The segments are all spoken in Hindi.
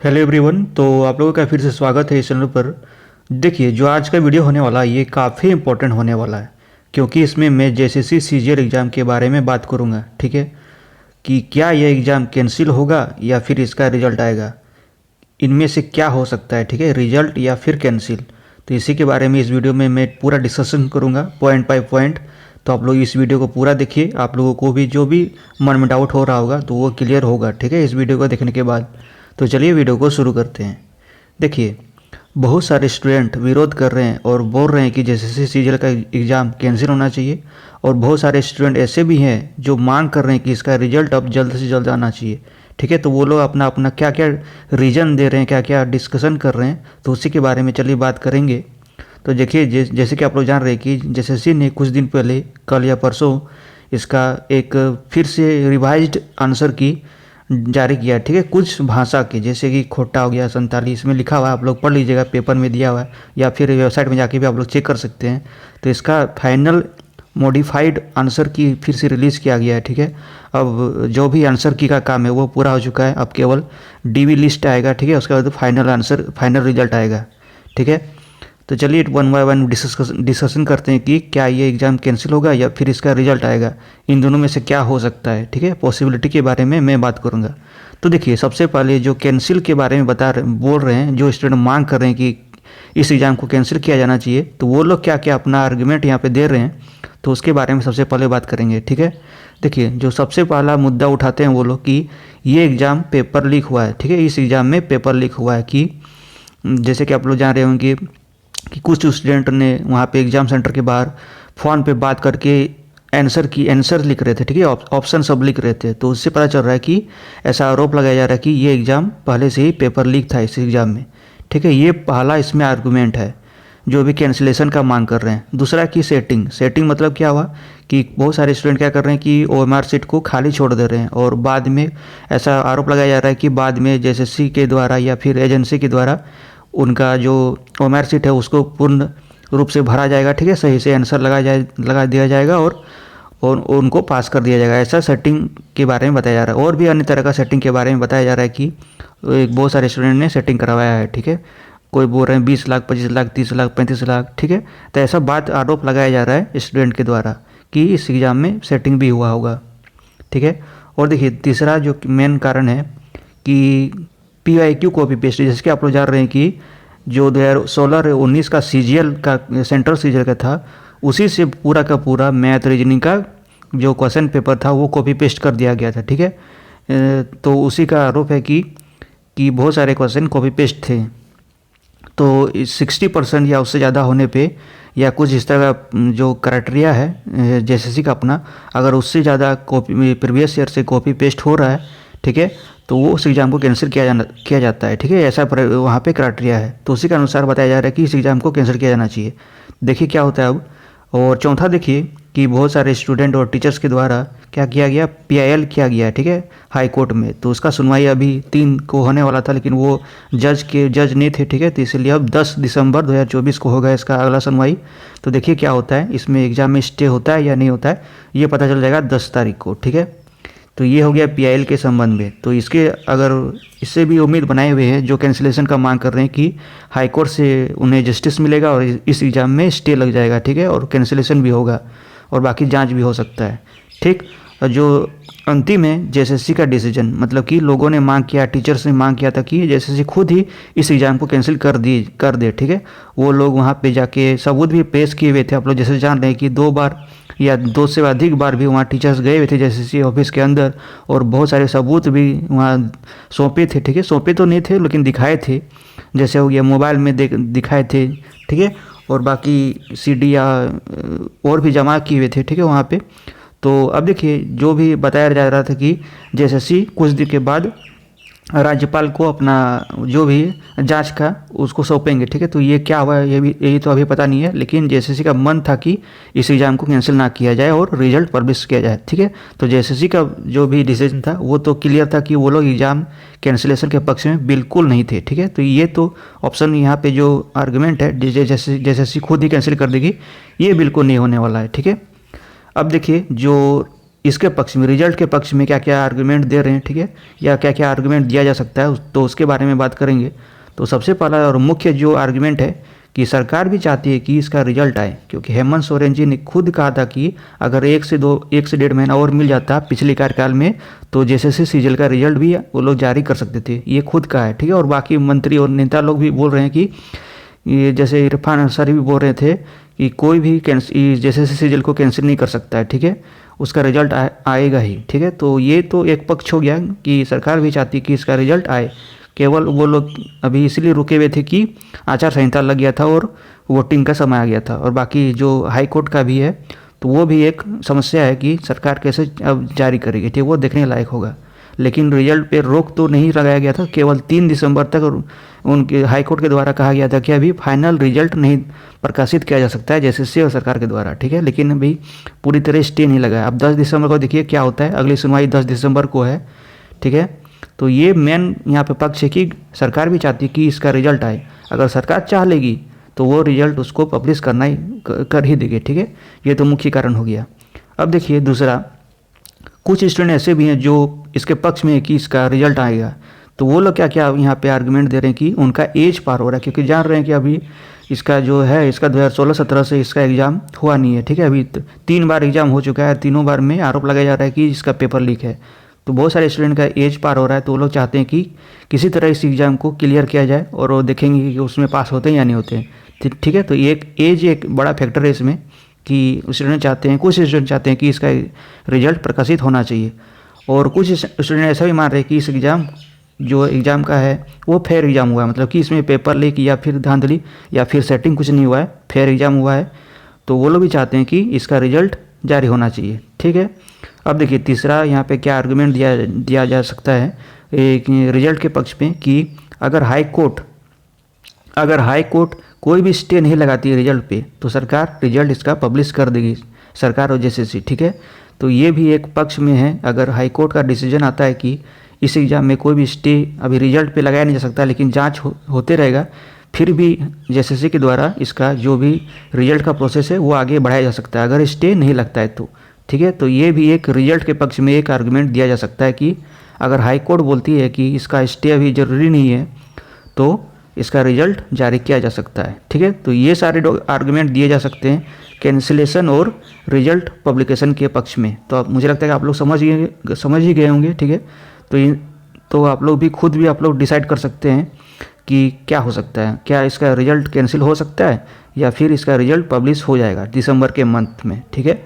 Hello everyone. तो आप लोगों का फिर से स्वागत है इस चैनल पर। देखिए, जो आज का वीडियो होने वाला है ये काफ़ी इंपॉर्टेंट होने वाला है, क्योंकि इसमें मैं जेसीसी सीजीएल एग्ज़ाम के बारे में बात करूँगा। ठीक है, कि क्या यह एग्ज़ाम कैंसिल होगा या फिर इसका रिजल्ट आएगा, इनमें से क्या हो सकता है। ठीक है, रिजल्ट या फिर कैंसिल। तो इसी के बारे में इस वीडियो में मैं पूरा डिस्कशन करूँगा पॉइंट बाय पॉइंट। तो आप लोग इस वीडियो को पूरा देखिए, आप लोगों को भी जो भी मन में डाउट हो रहा होगा तो वो क्लियर होगा। ठीक है, इस वीडियो को देखने के बाद। तो चलिए वीडियो को शुरू करते हैं। देखिए, बहुत सारे स्टूडेंट विरोध कर रहे हैं और बोल रहे हैं कि जेसीसी सीजीएल का एग्ज़ाम कैंसिल होना चाहिए, और बहुत सारे स्टूडेंट ऐसे भी हैं जो मांग कर रहे हैं कि इसका रिजल्ट अब जल्द से जल्द आना चाहिए। ठीक है, तो वो लोग अपना अपना क्या क्या रीज़न दे रहे हैं, क्या क्या डिस्कशन कर रहे हैं, तो उसी के बारे में चलिए बात करेंगे। तो देखिए, जैसे कि आप लोग जान रहे हैं कि जेसीसी ने कुछ दिन पहले, कल या परसों, इसका एक फिर से रिवाइज्ड आंसर की जारी किया। ठीक है, कुछ भाषा के, जैसे कि खोटा हो गया, संताली, इसमें लिखा हुआ है, आप लोग पढ़ लीजिएगा, पेपर में दिया हुआ है, या फिर वेबसाइट में जाके भी आप लोग चेक कर सकते हैं। तो इसका फाइनल मॉडिफाइड आंसर की फिर से रिलीज़ किया गया है। ठीक है, अब जो भी आंसर की का काम है वो पूरा हो चुका है, अब केवल डीवी लिस्ट आएगा। ठीक है, उसके बाद फाइनल आंसर, फाइनल रिजल्ट आएगा। ठीक है, तो चलिए वन बाय वन डिस्कशन करते हैं कि क्या ये एग्ज़ाम कैंसिल होगा या फिर इसका रिजल्ट आएगा, इन दोनों में से क्या हो सकता है। ठीक है, पॉसिबिलिटी के बारे में मैं बात करूँगा। तो देखिए, सबसे पहले जो कैंसिल के बारे में बोल रहे हैं, जो स्टूडेंट मांग कर रहे हैं कि इस एग्ज़ाम को कैंसिल किया जाना चाहिए, तो वो लोग क्या क्या अपना आर्गूमेंट यहाँ पे दे रहे हैं, तो उसके बारे में सबसे पहले बात करेंगे। ठीक है, देखिए, जो सबसे पहला मुद्दा उठाते हैं वो लोग कि ये एग्ज़ाम पेपर लीक हुआ है। ठीक है, इस एग्ज़ाम में पेपर लीक हुआ है, कि जैसे कि आप लोग जान रहे होंगे कि कुछ स्टूडेंट ने वहाँ पे एग्ज़ाम सेंटर के बाहर फ़ोन पे बात करके आंसर लिख रहे थे। ठीक है, ऑप्शन सब लिख रहे थे, तो उससे पता चल रहा है कि ऐसा आरोप लगाया जा रहा है कि ये एग्ज़ाम पहले से ही पेपर लीक था इस एग्ज़ाम में। ठीक है, ये पहला इसमें आर्गूमेंट है जो भी कैंसिलेशन का मांग कर रहे हैं। दूसरा कि सेटिंग मतलब क्या हुआ कि बहुत सारे स्टूडेंट क्या कर रहे हैं कि ओएमआर सीट को खाली छोड़ दे रहे हैं, और बाद में ऐसा आरोप लगाया जा रहा है कि बाद में जेएसएससी के द्वारा या फिर एजेंसी के द्वारा उनका जो ओएमआर सीट है उसको पूर्ण रूप से भरा जाएगा। ठीक है, सही से आंसर लगा दिया जाएगा और उनको पास कर दिया जाएगा। ऐसा सेटिंग के बारे में बताया जा रहा है, और भी अन्य तरह का सेटिंग के बारे में बताया जा रहा है कि एक बहुत सारे स्टूडेंट ने सेटिंग करवाया है। ठीक है, कोई बोल रहे हैं 20 लाख, 25 लाख, 30 लाख, 35 लाख। ठीक है, तो ऐसा बात आरोप लगाया जा रहा है स्टूडेंट के द्वारा कि इस एग्ज़ाम में सेटिंग भी हुआ होगा। ठीक है, और देखिए, तीसरा जो मेन कारण है कि PYQ कॉपी पेस्ट, जैसे कि आप लोग जान रहे हैं कि जो 2016 और 19 का सीजीएल का, सेंट्रल सीजीएल का था, उसी से पूरा का पूरा मैथ रीजनिंग का जो क्वेश्चन पेपर था वो कॉपी पेस्ट कर दिया गया था। ठीक है, तो उसी का आरोप है कि बहुत सारे क्वेश्चन कॉपी पेस्ट थे। तो 60% या उससे ज़्यादा होने पे, या कुछ इस तरह का जो क्राइटेरिया है जेएसएससी का अपना, अगर उससे ज़्यादा कॉपी प्रीवियस ईयर से कॉपी पेस्ट हो रहा है, ठीक है, तो वो उस एग्ज़ाम को कैंसिल किया जाता है। ठीक है, ऐसा वहाँ पे क्राइटेरिया है, तो उसी के अनुसार बताया जा रहा है कि इस एग्ज़ाम को कैंसिल किया जाना चाहिए। देखिए क्या होता है अब। और चौथा देखिए कि बहुत सारे स्टूडेंट और टीचर्स के द्वारा क्या किया गया, PIL किया गया। ठीक है, हाई कोर्ट में, तो उसका सुनवाई अभी 3 को होने वाला था, लेकिन वो जज नहीं थे। ठीक है, तो इसलिए अब 10 दिसंबर 2024 को होगा इसका अगला सुनवाई। तो देखिए क्या होता है, इसमें एग्ज़ाम में स्टे होता है या नहीं होता है, ये पता चल जाएगा 10 तारीख को। ठीक है, तो ये हो गया PIL के संबंध में। तो इसके अगर इससे भी उम्मीद बनाए हुए हैं जो कैंसिलेशन का मांग कर रहे हैं कि हाई कोर्ट से उन्हें जस्टिस मिलेगा और इस एग्ज़ाम में स्टे लग जाएगा। ठीक है, और कैंसिलेशन भी होगा और बाकी जांच भी हो सकता है। ठीक, और जो अंतिम है जेएसएससी का डिसीजन, मतलब कि लोगों ने मांग किया, टीचर्स ने मांग किया था कि जेएसएससी खुद ही इस एग्ज़ाम को कैंसिल कर दे। ठीक है, वो लोग वहाँ पे जाके सबूत भी पेश किए हुए थे। आप लोग जैसे जान रहे हैं कि 2 बार या 2 से अधिक बार भी वहाँ टीचर्स गए हुए थे जेएसएससी ऑफिस के अंदर, और बहुत सारे सबूत भी वहाँ सौंपे थे। ठीक है, सौंपे तो नहीं थे लेकिन दिखाए थे, जैसे हो गया मोबाइल में दिखाए थे। ठीक है, और बाकी CD या और भी जमा किए हुए थे। ठीक है, वहाँ पे। तो अब देखिए, जो भी बताया जा रहा था कि जेएसएससी कुछ दिन के बाद राज्यपाल को अपना जो भी जांच का उसको सौंपेंगे। ठीक है, तो ये क्या हुआ है यही तो अभी पता नहीं है, लेकिन जेएसएससी का मन था कि इस एग्ज़ाम को कैंसिल ना किया जाए और रिजल्ट पब्लिश किया जाए। ठीक है, तो जेएसएससी का जो भी डिसीजन था वो तो क्लियर था कि वो लोग एग्ज़ाम कैंसिलेशन के पक्ष में बिल्कुल नहीं थे। ठीक है, तो ये तो ऑप्शन यहाँ पे जो आर्गूमेंट है जेएसएससी खुद ही कैंसिल कर देगी, ये बिल्कुल नहीं होने वाला है। ठीक है, अब देखिए, जो इसके पक्ष में, रिजल्ट के पक्ष में क्या क्या आर्गुमेंट दे रहे हैं, ठीक है, या क्या क्या आर्गुमेंट दिया जा सकता है, तो उसके बारे में बात करेंगे। तो सबसे पहला और मुख्य जो आर्गुमेंट है कि सरकार भी चाहती है कि इसका रिजल्ट आए, क्योंकि हेमंत सोरेन जी ने खुद कहा था कि अगर 1 से 1.5 महीना और मिल जाता पिछले कार्यकाल में तो जेएसएससी सीजीएल का रिजल्ट भी वो लोग जारी कर सकते थे, ये खुद का है, ठीक है। और बाकी मंत्री और नेता लोग भी बोल रहे हैं कि ये, जैसे इरफान अंसारी भी बोल रहे थे कि कोई भी जेएसएससी सीजीएल को कैंसिल नहीं कर सकता है, ठीक है, उसका रिजल्ट आएगा ही, ठीक है। तो ये तो एक पक्ष हो गया कि सरकार भी चाहती कि इसका रिजल्ट आए। केवल वो लोग अभी इसलिए रुके हुए थे कि आचार संहिता लग गया था और वोटिंग का समय आ गया था। और बाकी जो हाई कोर्ट का भी है तो वो भी एक समस्या है कि सरकार कैसे अब जारी करेगी, ठीक है, वो देखने लायक होगा। लेकिन रिजल्ट पे रोक तो नहीं लगाया गया था, केवल 3 दिसंबर तक उनके हाई कोर्ट के द्वारा कहा गया था कि अभी फाइनल रिजल्ट नहीं प्रकाशित किया जा सकता है जेएसएससी और सरकार के द्वारा, ठीक है। लेकिन अभी पूरी तरह स्टे नहीं लगा है। अब 10 दिसंबर को देखिए क्या होता है, अगली सुनवाई 10 दिसंबर को है, ठीक है। तो ये मेन यहाँ पे पक्ष है कि सरकार भी चाहती है कि इसका रिजल्ट आए। अगर सरकार चाह लेगी तो वो रिजल्ट उसको पब्लिश करना ही कर ही देगी, ठीक है। ये तो मुख्य कारण हो गया। अब देखिए दूसरा, कुछ स्टूडेंट ऐसे भी हैं जो इसके पक्ष में है कि इसका रिजल्ट आएगा, तो वो लोग क्या क्या यहाँ पे आर्गुमेंट दे रहे हैं कि उनका एज पार हो रहा है, क्योंकि जान रहे हैं कि अभी इसका जो है इसका 2016-17 से इसका एग्ज़ाम हुआ नहीं है, ठीक है। अभी 3 बार एग्ज़ाम हो चुका है, तीनों बार में आरोप लगाया जा रहा है कि इसका पेपर लीक है। तो बहुत सारे स्टूडेंट का एज पार हो रहा है, तो वो लोग चाहते हैं कि किसी तरह इस एग्ज़ाम को क्लियर किया जाए और वो देखेंगे कि उसमें पास होते हैं या नहीं होते हैं, ठीक है। तो एक एज एक बड़ा फैक्टर है इसमें कि स्टूडेंट चाहते हैं, कुछ स्टूडेंट चाहते हैं कि इसका रिजल्ट प्रकाशित होना चाहिए, और कुछ स्टूडेंट ऐसा भी मान रहे हैं कि इस एग्ज़ाम का है वो फेयर एग्ज़ाम हुआ है, मतलब कि इसमें पेपर लीक या फिर धांधली या फिर सेटिंग कुछ नहीं हुआ है, फेयर एग्ज़ाम हुआ है। तो वो लोग भी चाहते हैं कि इसका रिजल्ट जारी होना चाहिए, ठीक है। अब देखिए तीसरा यहाँ पे क्या आर्गुमेंट दिया जा सकता है एक रिजल्ट के पक्ष में कि अगर हाई कोर्ट कोई भी स्टे नहीं लगाती है रिजल्ट पे तो सरकार रिजल्ट इसका पब्लिश कर देगी, सरकार और जेएसएससी, ठीक है। तो ये भी एक पक्ष में है। अगर हाई कोर्ट का डिसीजन आता है कि इस एग्ज़ाम में कोई भी स्टे अभी रिजल्ट पे लगाया नहीं जा सकता, लेकिन जांच होते रहेगा, फिर भी जेएसएससी के द्वारा इसका जो भी रिजल्ट का प्रोसेस है वो आगे बढ़ाया जा सकता है अगर स्टे नहीं लगता है तो, ठीक है। तो ये भी एक रिजल्ट के पक्ष में एक आर्गुमेंट दिया जा सकता है कि अगर हाई कोर्ट बोलती है कि इसका स्टे अभी ज़रूरी नहीं है तो इसका रिजल्ट जारी किया जा सकता है, ठीक है। तो ये सारे आर्गुमेंट दिए जा सकते हैं कैंसिलेशन और रिजल्ट पब्लिकेशन के पक्ष में। तो मुझे लगता है कि आप लोग समझ ही गए होंगे, ठीक है। तो आप लोग भी खुद भी आप लोग डिसाइड कर सकते हैं कि क्या हो सकता है, क्या इसका रिजल्ट कैंसिल हो सकता है या फिर इसका रिजल्ट पब्लिश हो जाएगा दिसंबर के मंथ में, ठीक है।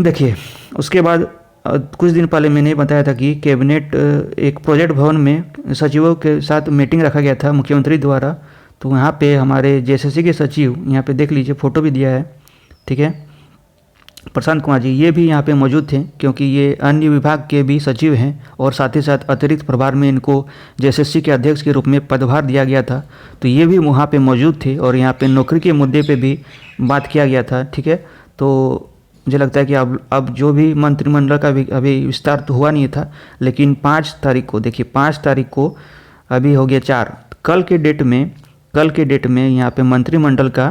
देखिए उसके बाद कुछ दिन पहले मैंने बताया था कि कैबिनेट एक प्रोजेक्ट भवन में सचिवों के साथ मीटिंग रखा गया था मुख्यमंत्री द्वारा। तो वहाँ पे हमारे जेएसएससी के सचिव, यहाँ पे देख लीजिए फ़ोटो भी दिया है, ठीक है, प्रशांत कुमार जी, ये भी यहाँ पे मौजूद थे क्योंकि ये अन्य विभाग के भी सचिव हैं और साथ ही साथ अतिरिक्त प्रभार में इनको जेएसएससी के अध्यक्ष के रूप में पदभार दिया गया था। तो ये भी वहाँ पे मौजूद थे और यहाँ पे नौकरी के मुद्दे पे भी बात किया गया था, ठीक है। तो मुझे लगता है कि अब जो भी मंत्रिमंडल का भी अभी विस्तार तो हुआ नहीं था, लेकिन 5 तारीख को, देखिए 5 तारीख को अभी हो गया 4, कल के डेट में यहाँ पे मंत्रिमंडल का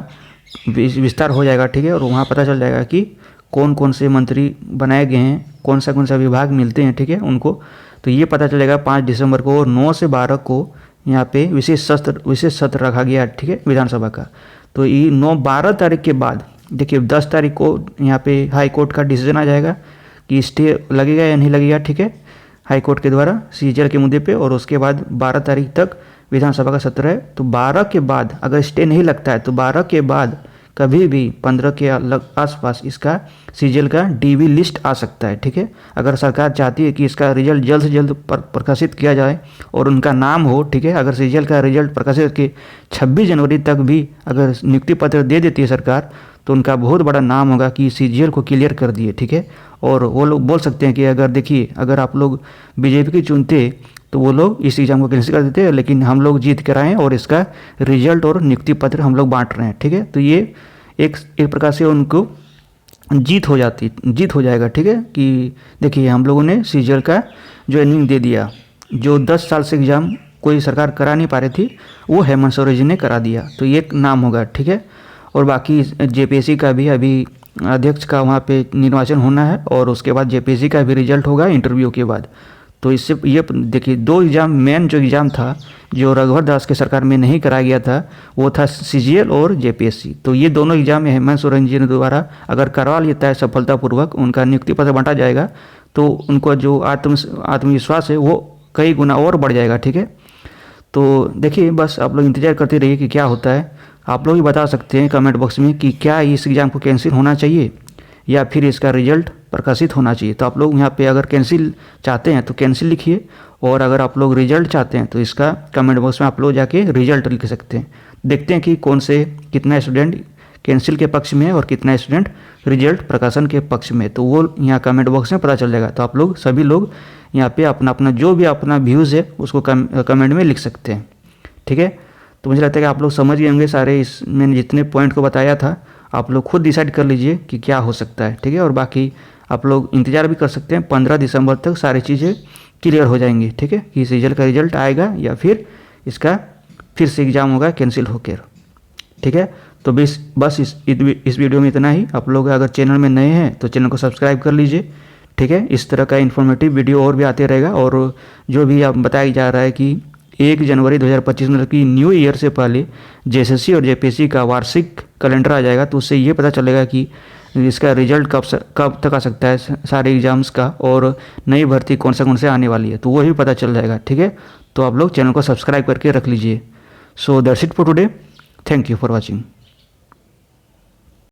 विस्तार हो जाएगा, ठीक है। और वहाँ पता चल जाएगा कि कौन कौन से मंत्री बनाए गए हैं, कौन सा विभाग मिलते हैं, ठीक है, उनको। तो ये पता चलेगा 5 दिसंबर को, और 9 से 12 को यहाँ पे विशेष सत्र रखा गया, ठीक है, विधानसभा का। तो ये 9-12 तारीख के बाद देखिए 10 तारीख को यहाँ पे हाई कोर्ट का डिसीजन आ जाएगा कि स्टे लगेगा या नहीं लगेगा, ठीक है, हाई कोर्ट के द्वारा सीजीएल के मुद्दे पे। और उसके बाद 12 तारीख तक विधानसभा का सत्र है। तो 12 के बाद अगर स्टे नहीं लगता है तो 12 के बाद कभी भी 15 के आसपास इसका सीजीएल का डीवी लिस्ट आ सकता है, ठीक है। अगर सरकार चाहती है कि इसका रिजल्ट जल्द से जल्द प्रकाशित किया जाए और उनका नाम हो, ठीक है, अगर सीजीएल का रिजल्ट प्रकाशित के 26 जनवरी तक भी अगर नियुक्ति पत्र दे देती है सरकार तो उनका बहुत बड़ा नाम होगा कि सीजीएल को क्लियर कर दिए, ठीक है। और वो लोग बोल सकते हैं कि अगर देखिए अगर आप लोग बीजेपी की चुनते तो वो लोग इस एग्ज़ाम को कैंसिल कर देते, लेकिन हम लोग जीत कर आए और इसका रिजल्ट और नियुक्ति पत्र हम लोग बांट रहे हैं, ठीक है। तो ये एक प्रकार से उनको जीत हो जाएगा, ठीक है, कि देखिए हम लोगों ने सीजीएल का ज्वाइनिंग दे दिया। जो 10 साल से एग्ज़ाम कोई सरकार करा नहीं पा रही थी वो हेमंत सोरेन जी ने करा दिया, तो ये एक नाम होगा, ठीक है। और बाकी जेपीएससी का भी अभी अध्यक्ष का वहाँ पे निर्वाचन होना है और उसके बाद जेपीएससी का भी रिजल्ट होगा इंटरव्यू के बाद। तो इससे ये देखिए 2 एग्ज़ाम, मेन जो एग्ज़ाम था जो रघुवर दास के सरकार में नहीं कराया गया था वो था सीजीएल और जेपीएससी। तो ये दोनों एग्ज़ाम में हेमंत सोरेन जी द्वारा अगर करवा लेता है सफलतापूर्वक, उनका नियुक्ति पत्र बांटा जाएगा तो उनको जो आत्मविश्वास है वो कई गुना और बढ़ जाएगा। ठीक है, तो देखिए बस आप लोग इंतज़ार करते रहिए कि क्या होता है। आप लोग भी बता सकते हैं कमेंट बॉक्स में कि क्या इस एग्ज़ाम को कैंसिल होना चाहिए या फिर इसका रिजल्ट प्रकाशित होना चाहिए। तो आप लोग यहाँ पे अगर कैंसिल चाहते हैं तो कैंसिल लिखिए, और अगर आप लोग रिजल्ट चाहते हैं तो इसका कमेंट बॉक्स में आप लोग जाके रिजल्ट लिख सकते हैं। देखते हैं कि कितना स्टूडेंट कैंसिल के पक्ष में है और कितना स्टूडेंट रिजल्ट प्रकाशन के पक्ष में, तो वो यहाँ कमेंट बॉक्स में पता चल जाएगा। तो आप लोग सभी लोग यहाँ पे अपना अपना जो भी अपना व्यूज़ है उसको कमेंट में लिख सकते हैं। ठीक है, तो मुझे लगता है कि आप लोग समझ गए होंगे सारे, इस मैंने जितने पॉइंट को बताया था आप लोग खुद डिसाइड कर लीजिए कि क्या हो सकता है। ठीक है, और बाकी आप लोग इंतज़ार भी कर सकते हैं, 15 दिसंबर तक सारी चीज़ें क्लियर हो जाएंगी। ठीक है, कि इस रिजल्ट का रिजल्ट आएगा या फिर इसका फिर से एग्ज़ाम होगा कैंसिल होकर। ठीक है, तो बस इस वीडियो में इतना ही। आप लोग अगर चैनल में नए हैं तो चैनल को सब्सक्राइब कर लीजिए। ठीक है, इस तरह का इन्फॉर्मेटिव वीडियो और भी आते रहेगा। और जो भी आप बताया जा रहा है कि 1 जनवरी 2025 मतलब कि न्यू ईयर से पहले जेएसएससी और जेपीएससी का वार्षिक कैलेंडर आ जाएगा, तो उससे ये पता चलेगा कि इसका रिजल्ट कब तक आ सकता है सारे एग्ज़ाम्स का, और नई भर्ती कौन से आने वाली है, तो वो भी पता चल जाएगा। ठीक है, तो आप लोग चैनल को सब्सक्राइब करके रख लीजिए। So that's it for today, thank you for watching.